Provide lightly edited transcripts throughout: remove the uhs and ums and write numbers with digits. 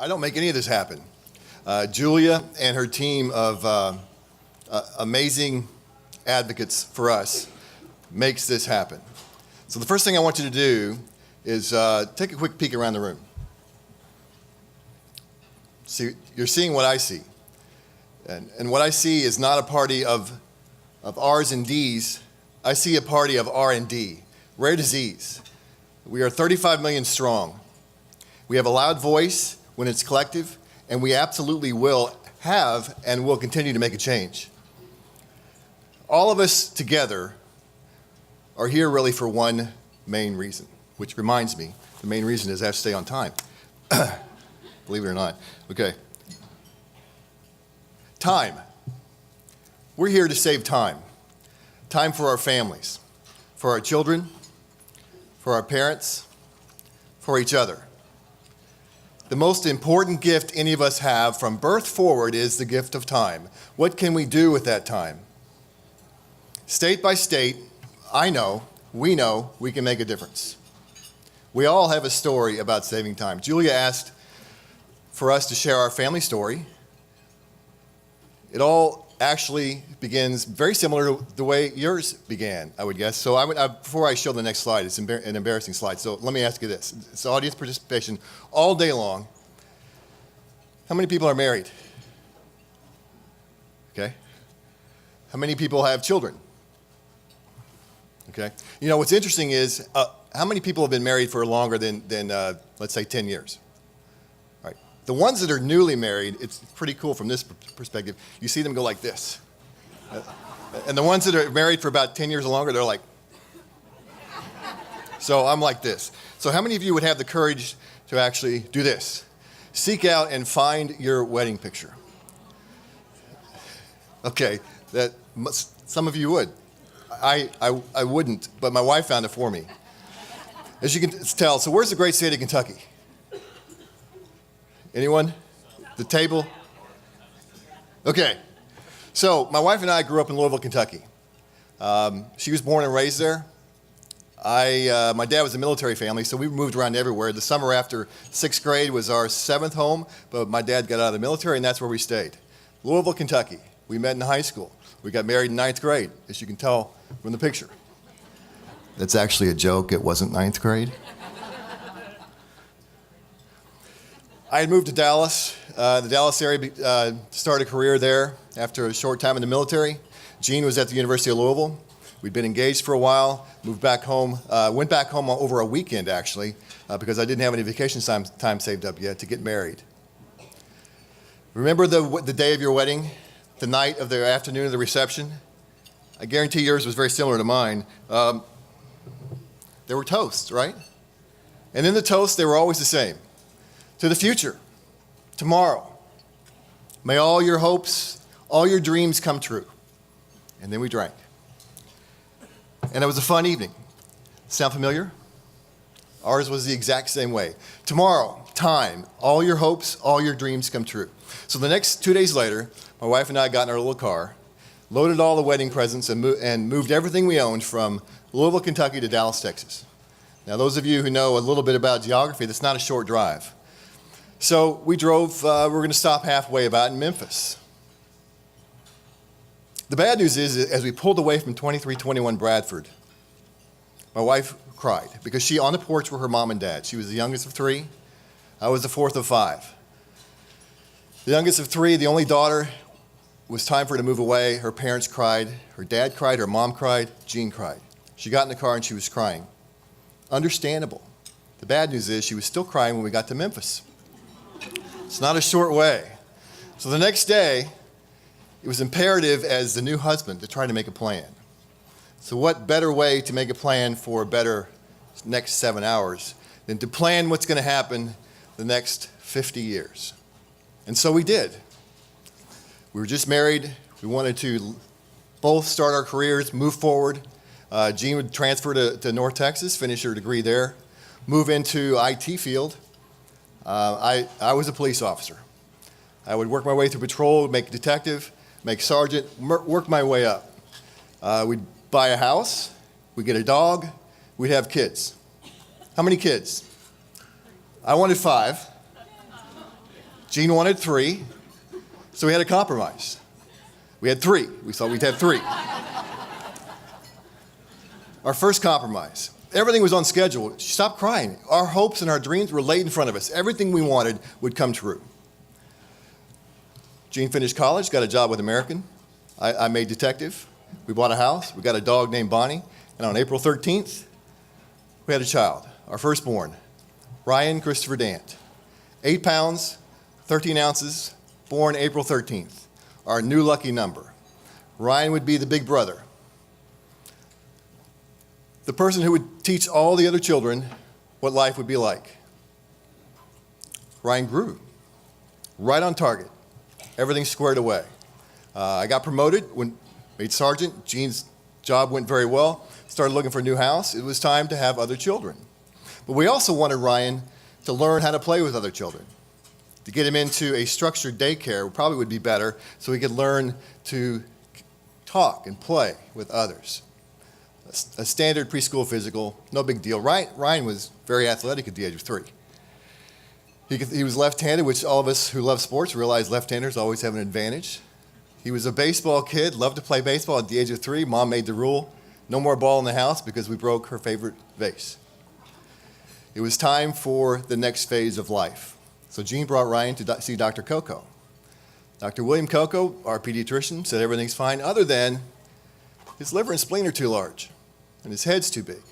I don't make any of this happen. Julia and her team of amazing advocates for us makes this happen. So the first thing I want you to do is take a quick peek around the room. See, you're seeing what I see. And what I see is not a party of R's and D's. I see a party of R&D, rare disease. We are 35 million strong. We have a loud voice when it's collective, and we absolutely will have and will continue to make a change. All of us together are here really for one main reason, which reminds me, the main reason is I have to stay on time. Believe it or not. Okay. Time. We're here to save time. Time for our families, for our children, for our parents, for each other. The most important gift any of us have from birth forward is the gift of time. What can we do with that time? State by state, we know we can make a difference. We all have a story about saving time. Julia asked for us to share our family story. It all actually begins very similar to the way yours began, I would guess. So before I show the next slide, it's an embarrassing slide. So let me ask you this. It's audience participation all day long. How many people are married? Okay. How many people have children? Okay. You know, what's interesting is how many people have been married for longer than let's say, 10 years? All right. The ones that are newly married, it's pretty cool from this perspective. You see them go like this. And the ones that are married for about 10 years or longer, they're like. So I'm like this. So how many of you would have the courage to actually do this? Seek out and find your wedding picture. Okay, some of you would. I wouldn't, but my wife found it for me. As you can tell, so where's the great state of Kentucky? Anyone? The table? Okay. So my wife and I grew up in Louisville, Kentucky. She was born and raised there. My dad was a military family, so we moved around everywhere. The summer after 6th grade was our 7th home, but my dad got out of the military, and that's where we stayed. Louisville, Kentucky. We met in high school. We got married in 9th grade, as you can tell from the picture. That's actually a joke. It wasn't 9th grade. I had moved to Dallas, the Dallas area, started a career there after a short time in the military. Gene was at the University of Louisville. We'd been engaged for a while, moved back home, went back home over a weekend actually, because I didn't have any vacation time saved up yet to get married. Remember the day of your wedding, the night of the afternoon of the reception? I guarantee yours was very similar to mine. There were toasts, right? And in the toasts, they were always the same. To the future, tomorrow. May all your hopes, all your dreams come true. And then we drank. And it was a fun evening. Sound familiar? Ours was the exact same way. Tomorrow, time, all your hopes, all your dreams come true. So the next 2 days later, my wife and I got in our little car, loaded all the wedding presents, and moved everything we owned from Louisville, Kentucky to Dallas, Texas. Now, those of you who know a little bit about geography, that's not a short drive. So we drove, we're going to stop halfway about in Memphis. The bad news is, as we pulled away from 2321 Bradford, my wife cried because she, on the porch were her mom and dad. She was the youngest of 3. I was the 4th of 5. The youngest of 3, the only daughter, it was time for her to move away. Her parents cried. Her dad cried. Her mom cried. Jean cried. She got in the car and she was crying. Understandable. The bad news is she was still crying when we got to Memphis. It's not a short way. So the next day, it was imperative as the new husband to try to make a plan. So what better way to make a plan for a better next 7 hours than to plan what's going to happen the next 50 years? And so we did. We were just married. We wanted to both start our careers, move forward. Jean would transfer to North Texas, finish her degree there, move into IT field. I was a police officer. I would work my way through patrol, make detective, make sergeant, work my way up. We'd buy a house, we'd get a dog, we'd have kids. How many kids? I wanted 5. Gene wanted 3, so we had a compromise. We had 3. We thought we'd have 3. Our first compromise. Everything was on schedule. Stop crying. Our hopes and our dreams were laid in front of us. Everything we wanted would come true. Gene finished college, got a job with American. I made detective. We bought a house. We got a dog named Bonnie. And on April 13th, we had a child, our firstborn, Ryan Christopher Dant. 8 pounds, 13 ounces, born April 13th. Our new lucky number. Ryan would be the big brother. The person who would teach all the other children what life would be like. Ryan grew, right on target. Everything squared away. I got promoted, made sergeant. Gene's job went very well. Started looking for a new house. It was time to have other children. But we also wanted Ryan to learn how to play with other children. To get him into a structured daycare probably would be better so he could learn to talk and play with others. A standard preschool physical, no big deal. Ryan was very athletic at the age of 3. He was left-handed, which all of us who love sports realize left-handers always have an advantage. He was a baseball kid, loved to play baseball at the age of 3. Mom made the rule, no more ball in the house because we broke her favorite vase. It was time for the next phase of life. So Gene brought Ryan to see Dr. Coco. Dr. William Coco, our pediatrician, said everything's fine other than his liver and spleen are too large and his head's too big.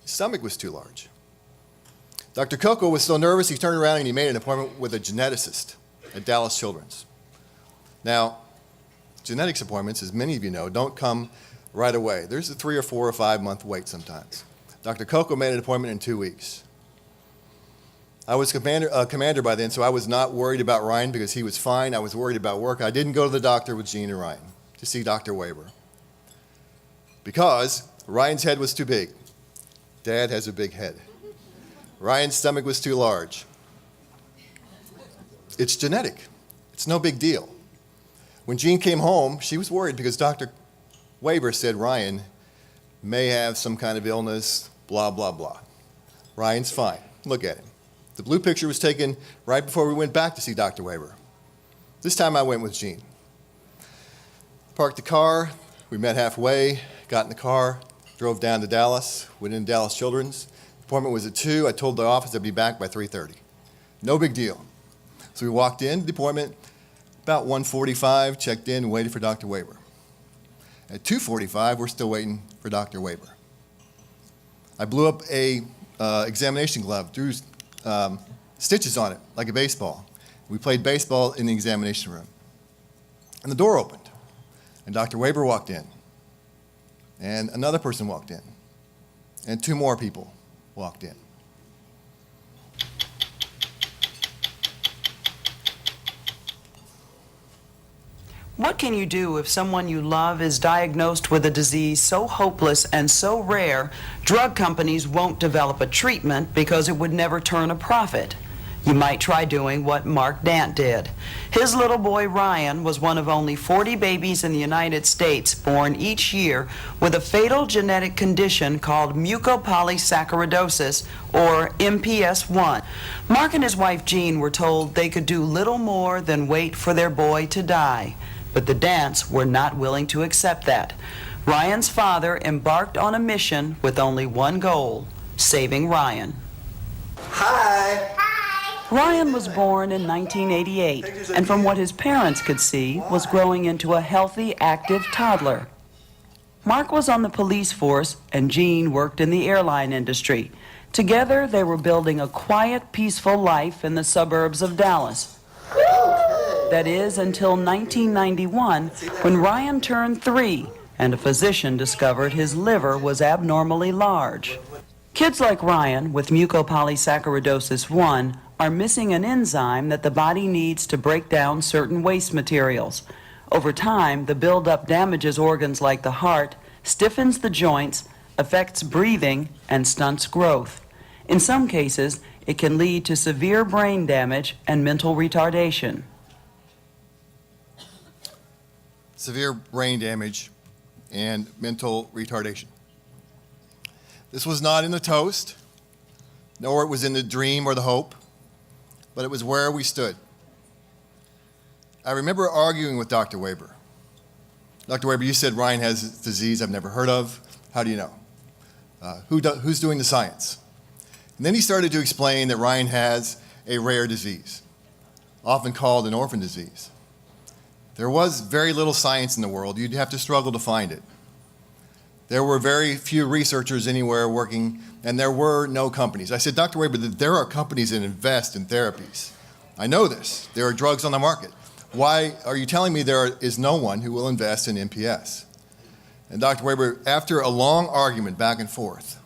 His stomach was too large. Dr. Coco was so nervous he turned around and he made an appointment with a geneticist at Dallas Children's. Now, genetics appointments, as many of you know, don't come right away. There's a 3 or 4 or 5 month wait sometimes. Dr. Coco made an appointment in 2 weeks. I was commander by then, so I was not worried about Ryan because he was fine. I was worried about work. I didn't go to the doctor with Gene and Ryan to see Dr. Weber because Ryan's head was too big. Dad has a big head. Ryan's stomach was too large. It's genetic. It's no big deal. When Gene came home, she was worried because Dr. Weber said Ryan may have some kind of illness, blah, blah, blah. Ryan's fine. Look at him. The blue picture was taken right before we went back to see Dr. Weber. This time I went with Gene. Parked the car, we met halfway, got in the car, drove down to Dallas, went in Dallas Children's. The appointment was at 2. I told the office I'd be back by 3:30. No big deal. So we walked in, the appointment, about 1:45, checked in and waited for Dr. Weber. At 2:45, we're still waiting for Dr. Weber. I blew up a examination glove, drew stitches on it like a baseball. We played baseball in the examination room. And the door opened, and Dr. Weber walked in, and another person walked in, and 2 more people walked in. What can you do if someone you love is diagnosed with a disease so hopeless and so rare, drug companies won't develop a treatment because it would never turn a profit? You might try doing what Mark Dant did. His little boy Ryan was one of only 40 babies in the United States born each year with a fatal genetic condition called mucopolysaccharidosis, or MPS 1. Mark and his wife Jean were told they could do little more than wait for their boy to die. But the Dants were not willing to accept that. Ryan's father embarked on a mission with only one goal: saving Ryan. Hi. Ryan was born in 1988, and from what his parents could see, was growing into a healthy, active toddler. Mark was on the police force, and Jean worked in the airline industry. Together, they were building a quiet, peaceful life in the suburbs of Dallas. That is, until 1991, when Ryan turned 3, and a physician discovered his liver was abnormally large. Kids like Ryan with mucopolysaccharidosis 1 are missing an enzyme that the body needs to break down certain waste materials. Over time, the buildup damages organs like the heart, stiffens the joints, affects breathing, and stunts growth. In some cases, it can lead to severe brain damage and mental retardation. Severe brain damage and mental retardation. This was not in the toast, nor it was in the dream or the hope, but it was where we stood I remember arguing with Dr. Weber. Dr. Weber, you said Ryan has a disease I've never heard of. How do you know? Who's doing the science? And then he started to explain that Ryan has a rare disease, often called an orphan disease. There was very little science in the world. You'd have to struggle to find it. There were very few researchers anywhere working, and there were no companies. I said, Dr. Weber, there are companies that invest in therapies. I know this. There are drugs on the market. Why are you telling me there is no one who will invest in MPS? And Dr. Weber, after a long argument back and forth,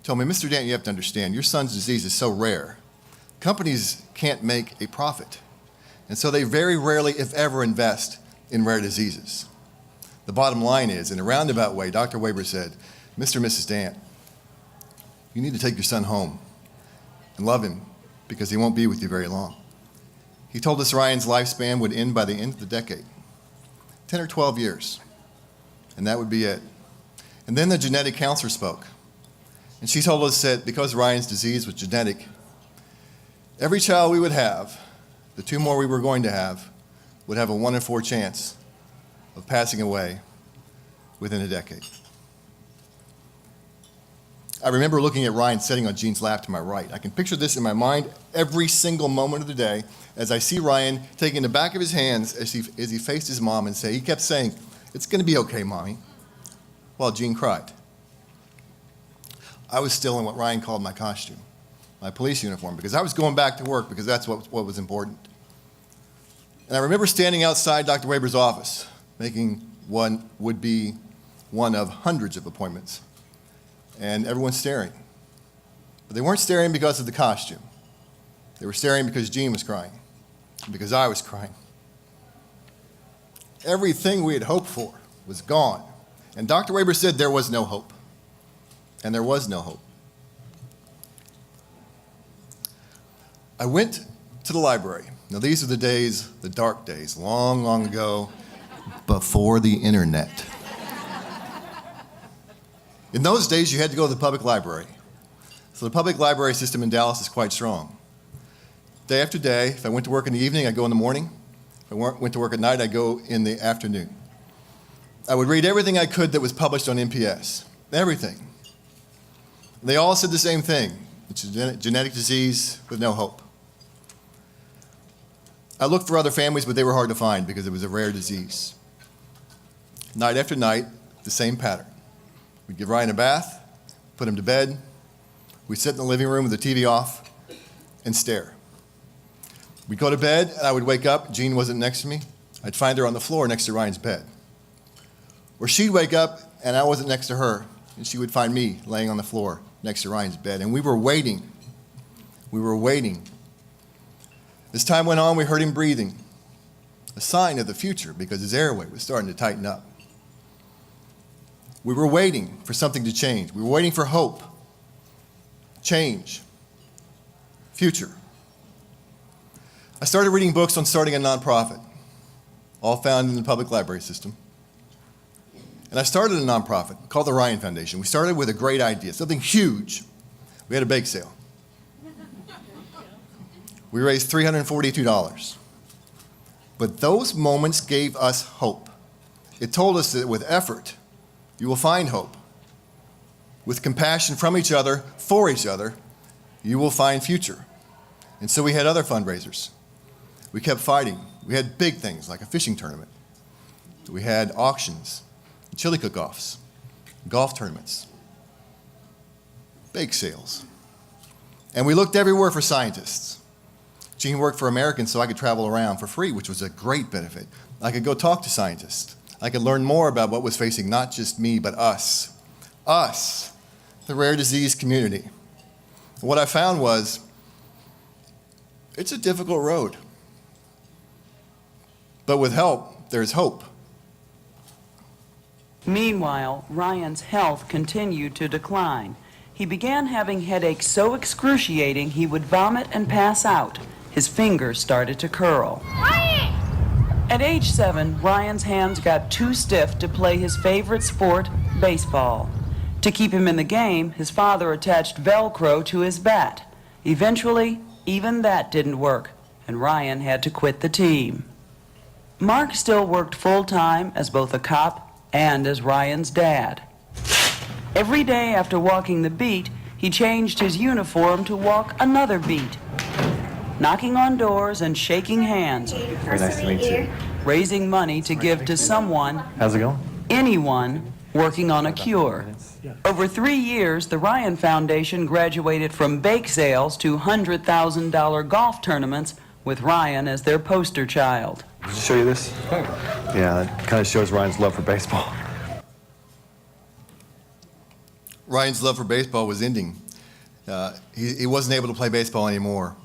told me, Mr. Dant, you have to understand, your son's disease is so rare. Companies can't make a profit. And so they very rarely, if ever, invest in rare diseases. The bottom line is, in a roundabout way, Dr. Weber said, Mr. and Mrs. Dant, you need to take your son home and love him because he won't be with you very long. He told us Ryan's lifespan would end by the end of the decade, 10 or 12 years, and that would be it. And then the genetic counselor spoke, and she told us that because Ryan's disease was genetic, every child we would have, the 2 more we were going to have, would have a 1 in 4 chance of passing away within a decade. I remember looking at Ryan sitting on Jean's lap to my right. I can picture this in my mind every single moment of the day as I see Ryan taking the back of his hands as he faced his mom and he kept saying, "It's going to be okay, Mommy," while Jean cried. I was still in what Ryan called my costume, my police uniform, because I was going back to work because that's what was important. And I remember standing outside Dr. Weber's office, making what would be one of hundreds of appointments, and everyone's staring. But they weren't staring because of the costume. They were staring because Jean was crying, and because I was crying. Everything we had hoped for was gone. And Dr. Weber said there was no hope. And there was no hope. I went to the library. Now, these are the days, the dark days, long, long ago, before the internet. In those days, you had to go to the public library. So the public library system in Dallas is quite strong. Day after day, if I went to work in the evening, I'd go in the morning. If I went to work at night, I'd go in the afternoon. I would read everything I could that was published on MPS, everything. They all said the same thing: it's a genetic disease with no hope. I looked for other families, but they were hard to find because it was a rare disease. Night after night, the same pattern. We'd give Ryan a bath, put him to bed. We'd sit in the living room with the TV off and stare. We'd go to bed, and I would wake up. Jean wasn't next to me. I'd find her on the floor next to Ryan's bed. Or she'd wake up, and I wasn't next to her, and she would find me laying on the floor next to Ryan's bed. And we were waiting. We were waiting. As time went on, we heard him breathing, a sign of the future because his airway was starting to tighten up. We were waiting for something to change. We were waiting for hope, change, future. I started reading books on starting a nonprofit, all found in the public library system. And I started a nonprofit called the Ryan Foundation. We started with a great idea, something huge. We had a bake sale. We raised $342. But those moments gave us hope. It told us that with effort, you will find hope. With compassion from each other, for each other, you will find future. And so we had other fundraisers. We kept fighting. We had big things like a fishing tournament. We had auctions, chili cook-offs, golf tournaments, bake sales. And we looked everywhere for scientists. Jean worked for Americans, so I could travel around for free, which was a great benefit. I could go talk to scientists. I could learn more about what was facing not just me, but us, the rare disease community. And what I found was, it's a difficult road. But with help, there's hope. Meanwhile, Ryan's health continued to decline. He began having headaches so excruciating he would vomit and pass out. His fingers started to curl. At age 7, Ryan's hands got too stiff to play his favorite sport, baseball. To keep him in the game, his father attached Velcro to his bat. Eventually, even that didn't work, and Ryan had to quit the team. Mark still worked full-time as both a cop and as Ryan's dad. Every day after walking the beat, he changed his uniform to walk another beat, knocking on doors and shaking hands, Very nice to meet you. raising money to give to someone, How's it going? anyone, working on a cure. Over 3 years, the Ryan Foundation graduated from bake sales to $100,000 golf tournaments with Ryan as their poster child. Did I show you this? Yeah, it kind of shows Ryan's love for baseball. Ryan's love for baseball was ending. He wasn't able to play baseball anymore.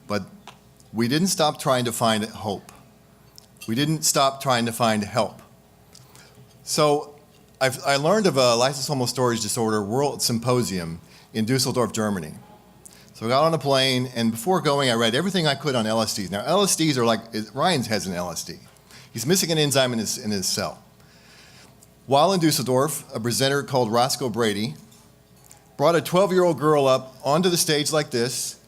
But we didn't stop trying to find hope. We didn't stop trying to find help. So I learned of a lysosomal storage disorder world symposium in Dusseldorf, Germany. So I got on a plane, and before going, I read everything I could on LSDs. Now, LSDs are like, Ryan has an LSD. He's missing an enzyme in his cell. While in Dusseldorf, a presenter called Roscoe Brady brought a 12-year-old girl up onto the stage like this,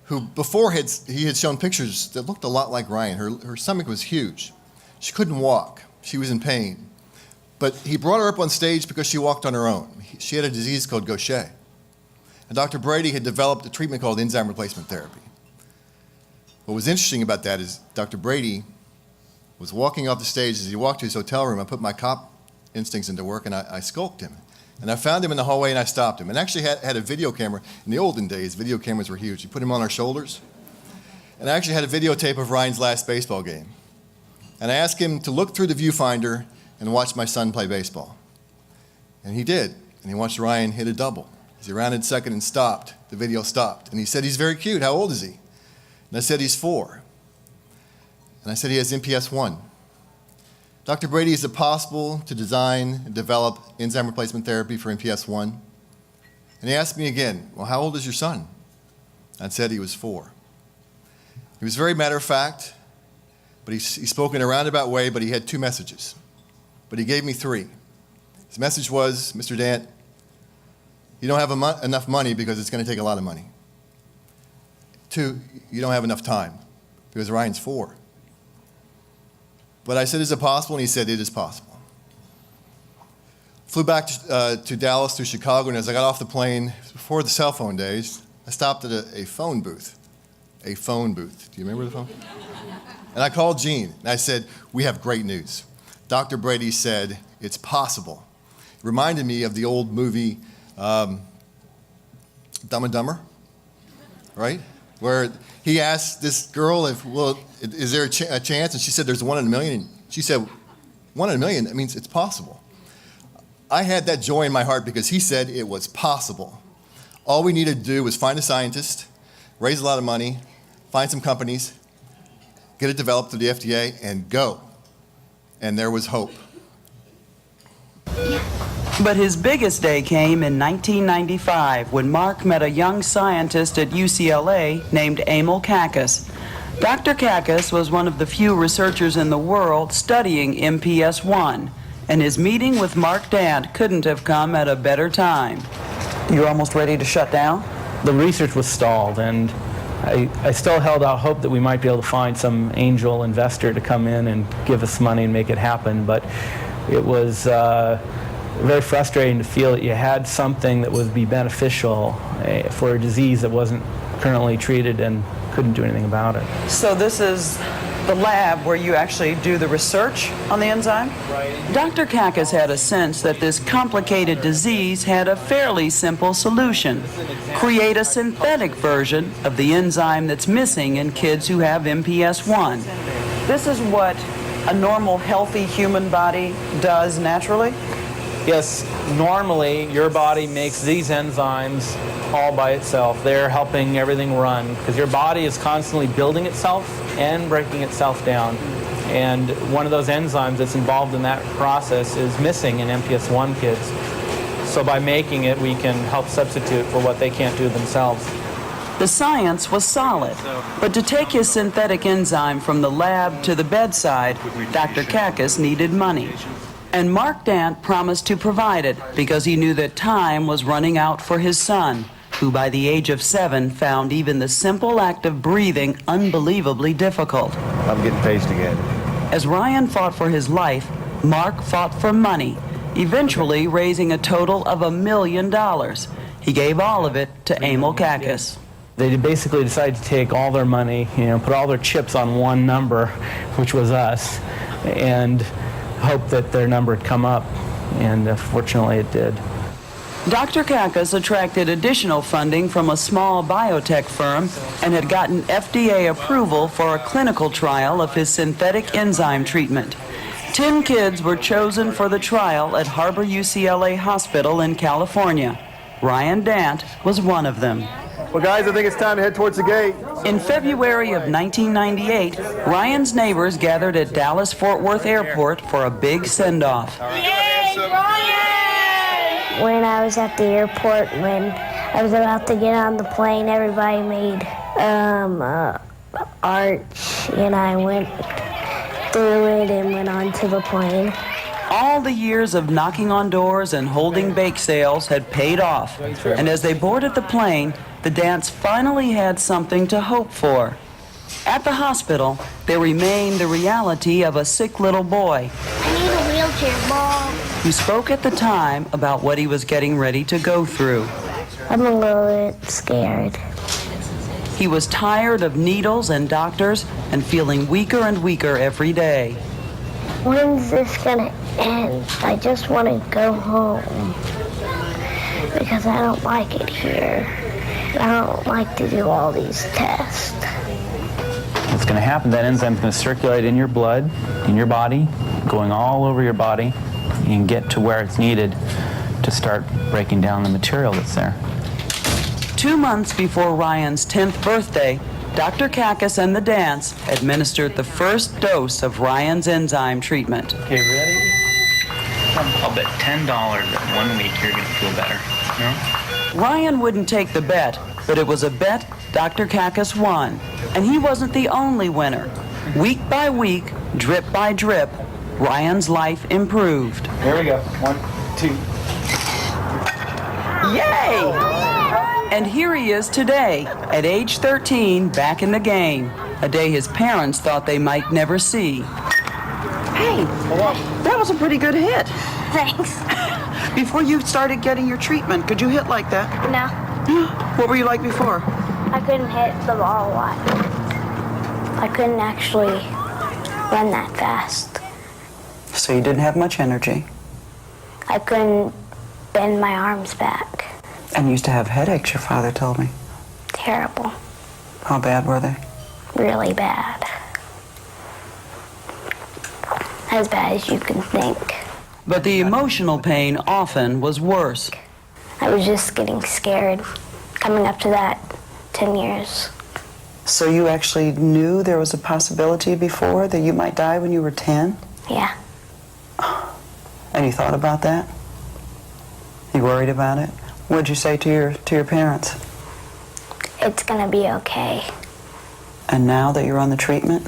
who before he had shown pictures that looked a lot like Ryan. Her stomach was huge. She couldn't walk. She was in pain. But he brought her up on stage because she walked on her own. She had a disease called Gaucher. And Dr. Brady had developed a treatment called enzyme replacement therapy. What was interesting about that is Dr. Brady was walking off the stage. As he walked to his hotel room, I put my cop instincts into work, and I skulked him. And I found him in the hallway, and I stopped him. And actually had a video camera. In the olden days, video cameras were huge. You put him on our shoulders. And I actually had a videotape of Ryan's last baseball game. And I asked him to look through the viewfinder and watch my son play baseball. And he did. And he watched Ryan hit a double. As he rounded second and stopped, the video stopped. And he said, "He's very cute. How old is he?" And I said, "He's 4. And I said, "He has MPS 1. Dr. Brady, is it possible to design and develop enzyme replacement therapy for MPS 1? And he asked me again, "Well, how old is your son?" I said he was 4. He was very matter of fact, but he spoke in a roundabout way, but he had 2 messages. But he gave me 3. His message was, "Mr. Dant, you don't have enough money because it's going to take a lot of money. 2, you don't have enough time because Ryan's 4. But I said, "Is it possible?" And he said, "It is possible." Flew back to Dallas through Chicago, and as I got off the plane, before the cell phone days, I stopped at a phone booth. A phone booth. Do you remember the phone? And I called Gene, and I said, "We have great news. Dr. Brady said it's possible." It reminded me of the old movie Dumb and Dumber, right? Where he asked this girl, is there a chance? And she said, "There's 1 in a million." And she said, 1 in a million? That means it's possible. I had that joy in my heart because he said it was possible. All we needed to do was find a scientist, raise a lot of money, find some companies, get it developed through the FDA, and go. And there was hope. But his biggest day came in 1995 when Mark met a young scientist at UCLA named Emil Kakkis. Dr. Kakkis was one of the few researchers in the world studying MPS 1, and his meeting with Mark Dant couldn't have come at a better time. You're almost ready to shut down? The research was stalled, and I still held out hope that we might be able to find some angel investor to come in and give us money and make it happen, but it was very frustrating to feel that you had something that would be beneficial for a disease that wasn't currently treated and couldn't do anything about it. So this is the lab where you actually do the research on the enzyme? Right. Dr. Kakkis had a sense that this complicated disease had a fairly simple solution. Create a synthetic version of the enzyme that's missing in kids who have MPS 1. This is what a normal, healthy human body does naturally? Yes, normally your body makes these enzymes all by itself. They're helping everything run because your body is constantly building itself and breaking itself down. And one of those enzymes that's involved in that process is missing in MPS 1 kids. So by making it, we can help substitute for what they can't do themselves. The science was solid, but to take his synthetic enzyme from the lab to the bedside, Dr. Kakkis needed money. And Mark Dant promised to provide it because he knew that time was running out for his son, who by the age of 7 found even the simple act of breathing unbelievably difficult. I'm getting paged again. As Ryan fought for his life, Mark fought for money, eventually raising a total of $1 million. He gave all of it to Emil Kakis. They basically decided to take all their money, put all their chips on one number, which was us, and hope that their number would come up, and fortunately it did. Dr. Kakis attracted additional funding from a small biotech firm and had gotten FDA approval for a clinical trial of his synthetic enzyme treatment. 10 kids were chosen for the trial at Harbor UCLA Hospital in California. Ryan Dant was one of them. Well, guys, I think it's time to head towards the gate. In February of 1998, Ryan's neighbors gathered at Dallas-Fort Worth Airport for a big send-off. When I was at the airport, when I was about to get on the plane, everybody made arch, and I went through it and went onto the plane. All the years of knocking on doors and holding bake sales had paid off, and as they boarded the plane, the Dants finally had something to hope for. At the hospital, there remained the reality of a sick little boy I need a wheelchair, Mom. who spoke at the time about what he was getting ready to go through. I'm a little bit scared. He was tired of needles and doctors and feeling weaker and weaker every day. When's this gonna end? I just want to go home because I don't like it here. I don't like to do all these tests. What's going to happen, that enzyme's going to circulate in your blood, in your body, going all over your body, and get to where it's needed to start breaking down the material that's there. 2 months before Ryan's 10th birthday, Dr. Kakis and the Dants administered the first dose of Ryan's enzyme treatment. Okay, ready? I'll bet $10 that 1 week you're going to feel better. No? Ryan wouldn't take the bet, but it was a bet Dr. Kakis won. And he wasn't the only winner. Week by week, drip by drip, Ryan's life improved. Here we go. 1, 2. Yay! And here he is today, at age 13, back in the game, a day his parents thought they might never see. Hey, that was a pretty good hit. Thanks. Before you started getting your treatment, could you hit like that? No, What were you like before? I couldn't hit the ball a lot. I couldn't actually run that fast. So you didn't have much energy. I couldn't bend my arms back. And you used to have headaches, your father told me. Terrible. How bad were they? Really bad. As bad as you can think. But the emotional pain often was worse. I was just getting scared coming up to that 10 years. So you actually knew there was a possibility before that you might die when you were 10? Yeah. And you thought about that? You worried about it? What'd you say to your parents? It's gonna be okay. And now that you're on the treatment,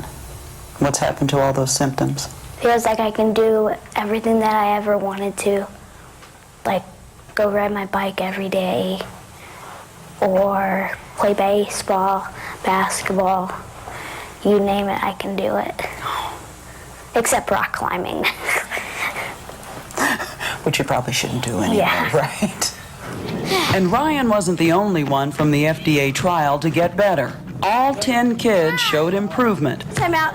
what's happened to all those symptoms? Feels like I can do everything that I ever wanted to. Like go ride my bike every day or play baseball, basketball, you name it, I can do it. Except rock climbing. Which you probably shouldn't do anyway, Yeah. right? And Ryan wasn't the only one from the FDA trial to get better. All 10 kids showed improvement. Time out.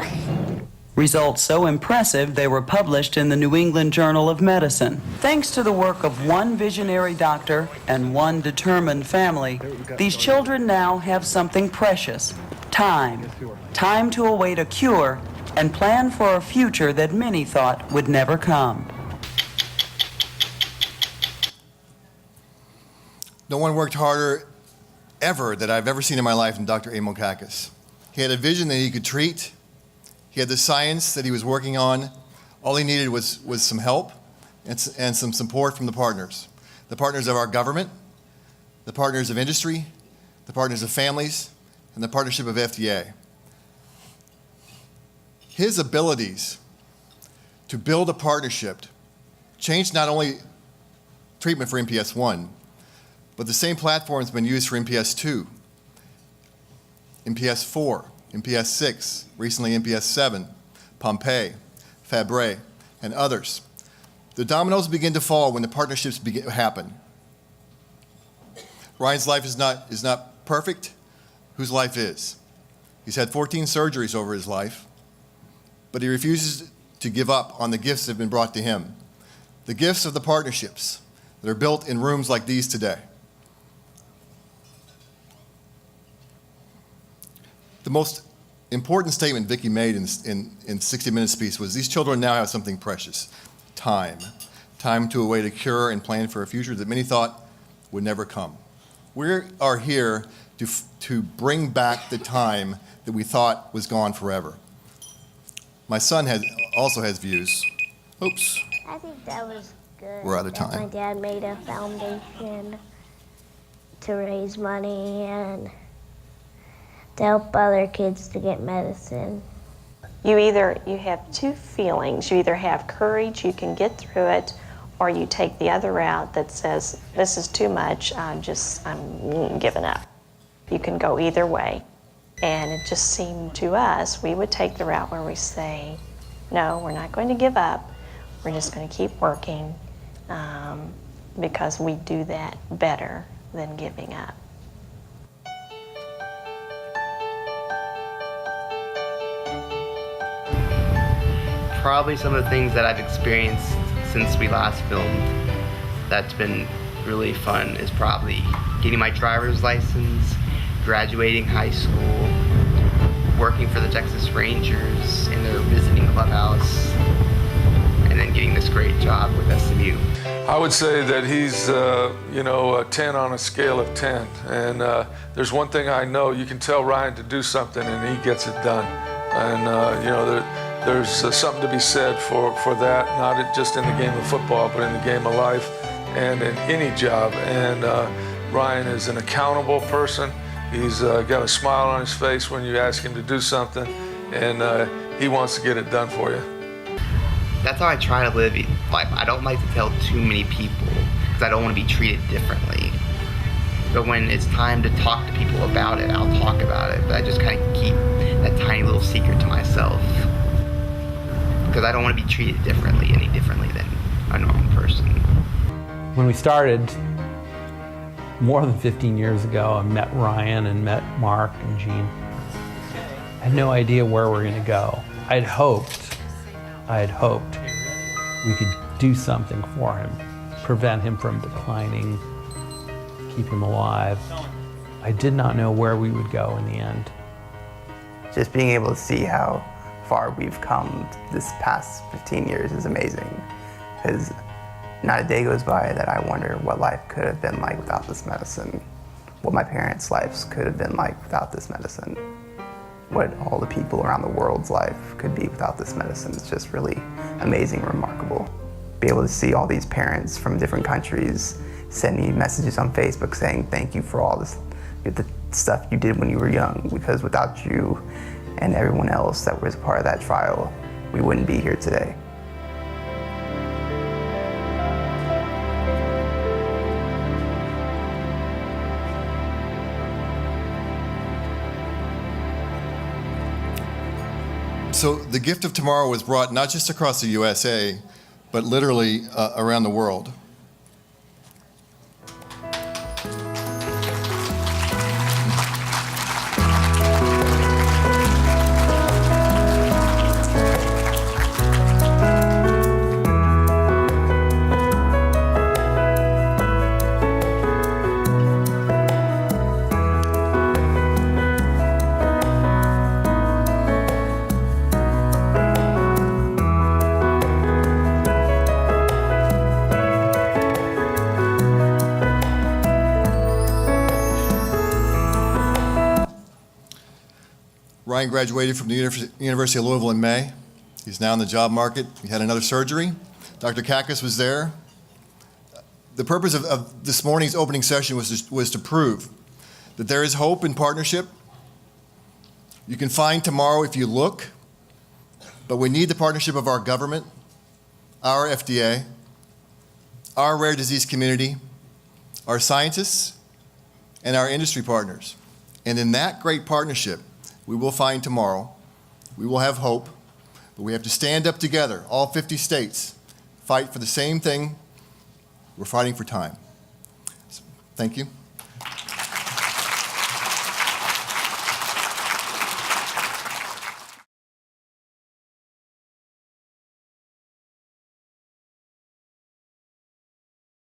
Results so impressive they were published in the New England Journal of Medicine. Thanks to the work of one visionary doctor and one determined family, these children now have something precious: time. Time to await a cure and plan for a future that many thought would never come. No one worked harder ever that I've ever seen in my life than Dr. Emil Kakis. He had a vision that he could treat. He had the science that he was working on. All he needed was some help and some support from the partners of our government, the partners of industry, the partners of families, and the partnership of FDA. His abilities to build a partnership changed not only treatment for MPS 1, but the same platform has been used for MPS 2, MPS 4, MPS 6, recently MPS 7, Pompeii, Fabre, and others. The dominoes begin to fall when the partnerships happen. Ryan's life is not perfect. Whose life is? He's had 14 surgeries over his life, but he refuses to give up on the gifts that have been brought to him. The gifts of the partnerships that are built in rooms like these today. The most important statement Vicki made in 60 Minutes piece was these children now have something precious, time. Time to await a cure and plan for a future that many thought would never come. We are here to bring back the time that we thought was gone forever. My son also has views. Oops. I think that was good. We're out of that time. My dad made a foundation to raise money and to help other kids to get medicine. You have two feelings. You either have courage, you can get through it, or you take the other route that says, this is too much, I'm giving up. You can go either way. And it just seemed to us, we would take the route where we say, no, we're not going to give up. We're just going to keep working because we do that better than giving up. Probably some of the things that I've experienced since we last filmed that's been really fun is probably getting my driver's license, graduating high school, working for the Texas Rangers in their visiting clubhouse, and then getting this great job with SMU. I would say that he's, a 10 on a scale of 10. And there's one thing I know, you can tell Ryan to do something and he gets it done. And, there's something to be said for that, not just in the game of football, but in the game of life and in any job. And Ryan is an accountable person. He's got a smile on his face when you ask him to do something, and he wants to get it done for you. That's how I try to live life. I don't like to tell too many people because I don't want to be treated differently. But when it's time to talk to people about it, I'll talk about it. But I just kind of keep that tiny little secret to myself because I don't want to be treated any differently than a normal person. When we started, more than 15 years ago, I met Ryan and met Mark and Jean. I had no idea where we were going to go. I had hoped we could do something for him, prevent him from declining, keep him alive. I did not know where we would go in the end. Just being able to see how far we've come this past 15 years is amazing, because not a day goes by that I wonder what life could have been like without this medicine, what my parents' lives could have been like without this medicine, what all the people around the world's life could be without this medicine. It's just really amazing and remarkable. Be able to see all these parents from different countries send me messages on Facebook saying thank you for all this, the stuff you did when you were young, because without you and everyone else that was part of that trial, we wouldn't be here today. So the gift of tomorrow was brought not just across the USA, but literally around the world. Ryan graduated from the University of Louisville in May. He's now in the job market. He had another surgery. Dr. Kakis was there. The purpose of this morning's opening session was to prove that there is hope in partnership. You can find tomorrow if you look, but we need the partnership of our government, our FDA, our rare disease community, our scientists, and our industry partners. And in that great partnership, we will find tomorrow, we will have hope, But we have to stand up together, all 50 states, fight for the same thing. We're fighting for time. So, thank you.